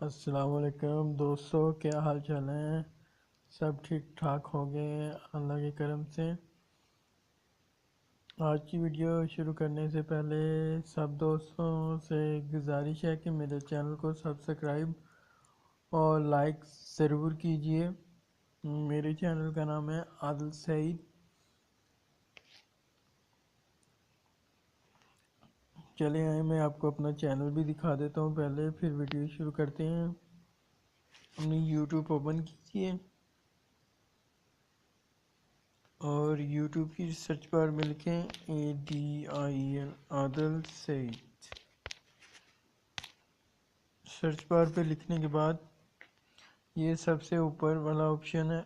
السلام علیکم دوستو، کیا حال چال ہیں؟ سب ٹھیک ٹھاک ہو گئے ہیں اللہ کے کرم سے۔ آج کی ویڈیو شروع کرنے سے پہلے سب دوستوں سے گزارش ہے کہ میرے چینل کو سبسکرائب اور لائک ضرور کیجئے۔ میرے چینل کا نام ہے عادل سعید۔ چلے آئیں میں آپ کو اپنا چینل بھی دکھا دیتا ہوں پہلے، پھر ویڈیو شروع کرتے ہیں۔ اپنی یوٹیوب اوپن کیجئے اور یوٹیوب کی سرچ بار میں لکھیں ADIL عادل سعید۔ سرچ بار پہ لکھنے کے بعد یہ سب سے اوپر والا آپشن ہے۔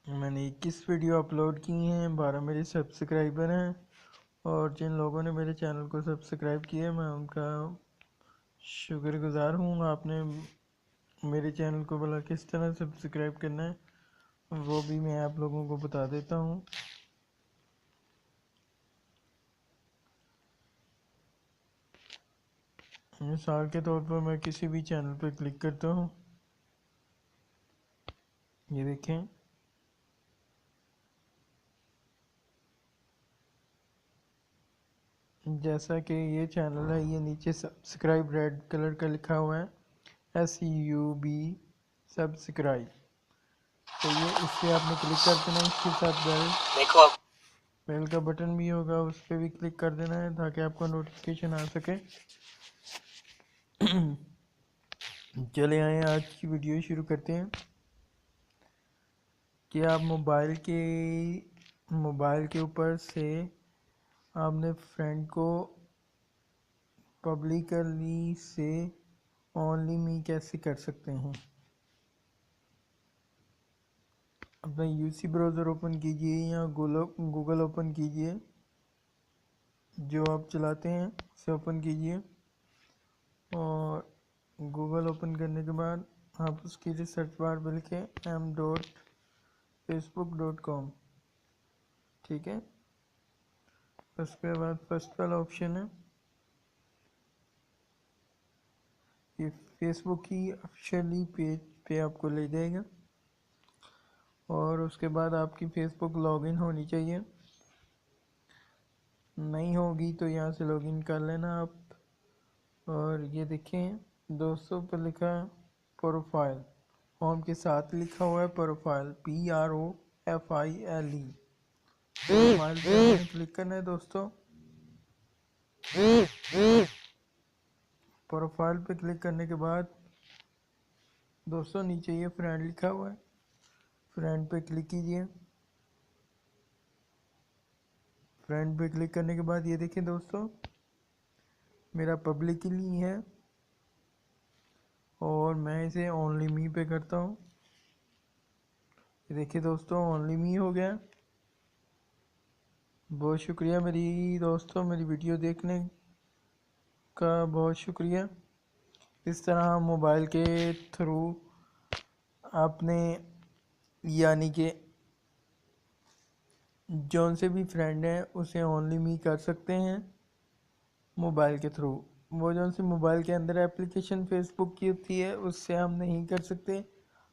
میں نے 21 ویڈیو اپلوڈ کی ہیں، 12 میرے سبسکرائبر ہیں، اور جن لوگوں نے میرے چینل کو سبسکرائب کیا میں ان کا شکر گزار ہوں۔ آپ نے میرے چینل کو بھلا کس طرح سبسکرائب کرنا ہے وہ بھی میں آپ لوگوں کو بتا دیتا ہوں۔ مثال کے طور پر میں کسی بھی چینل پہ کلک کرتا ہوں، یہ دیکھیں جیسا کہ یہ چینل ہے، یہ نیچے سبسکرائب ریڈ کلر کا لکھا ہوا ہے SUB سبسکرائب، تو یہ اس پہ آپ نے کلک کر دینا ہے۔ اس کے ساتھ بیل کا بٹن بھی ہوگا، اس پہ بھی کلک کر دینا ہے تاکہ آپ کو نوٹیفیکیشن آ سکے۔ چلے آئیں آج کی ویڈیو شروع کرتے ہیں کہ آپ موبائل کے اوپر سے آپ نے فرینڈ کو پبلکلی سے اونلی می کیسے کر سکتے ہیں۔ اپنا UC براؤزر اوپن کیجئے یا گوگل اوپن کیجئے، جو آپ چلاتے ہیں اسے اوپن کیجئے، اور گوگل اوپن کرنے کے بعد آپ اس کی سرچ بار پہ لکھیں m.facebook.com، ٹھیک ہے۔ اس کے بعد فرسٹ والا آپشن ہے، یہ فیس بک کی آفیشیلی پیج پہ آپ کو لے جائے گا، اور اس کے بعد آپ کی فیس بک لاگ ان ہونی چاہیے۔ نہیں ہوگی تو یہاں سے لاگ ان کر لینا آپ، اور یہ دیکھیں دوستوں پر لکھا پروفائل، ہوم کے ساتھ لکھا ہوا ہے پروفائل PROFILE، پروفائل پہ آپ نے کلک کرنا ہے دوستوں۔ پروفائل پہ کلک کرنے کے بعد دوستوں نیچے یہ فرینڈ لکھا ہوا ہے، فرینڈ پہ کلک کیجئے۔ فرینڈ پہ کلک کرنے کے بعد یہ دیکھیں دوستوں میرا پبلکلی ہے، اور میں اسے اونلی می پہ کرتا ہوں، یہ دیکھیں دوستوں اونلی می ہو گیا۔ بہت شکریہ میری دوستوں، میری ویڈیو دیکھنے کا بہت شکریہ۔ اس طرح موبائل کے تھرو اپنے یعنی کہ جون سے بھی فرینڈ ہیں اسے اونلی می کر سکتے ہیں موبائل کے تھرو۔ وہ جون سی موبائل کے اندر اپلیکیشن فیس بک کی ہوتی ہے اس سے ہم نہیں کر سکتے،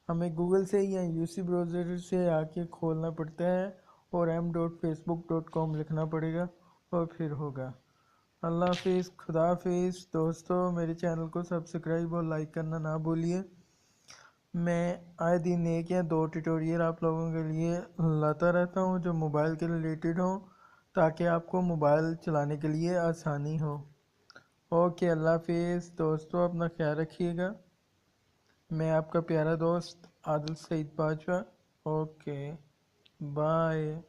ہمیں گوگل سے یا UC براؤزر سے آ کے کھولنا پڑتا ہے اور m.facebook.com لکھنا پڑے گا اور پھر ہوگا۔ اللہ حافظ، خدا حافظ دوستو، میرے چینل کو سبسکرائب اور لائک کرنا نہ بھولیے۔ میں آئے دن ایک یا دو ٹیوٹوریل آپ لوگوں کے لیے لاتا رہتا ہوں جو موبائل کے ریلیٹڈ ہوں، تاکہ آپ کو موبائل چلانے کے لیے آسانی ہو۔ اوکے، اللہ حافظ دوستو، اپنا خیال رکھیے گا۔ میں آپ کا پیارا دوست عادل سعید باجوہ۔ Okay, bye.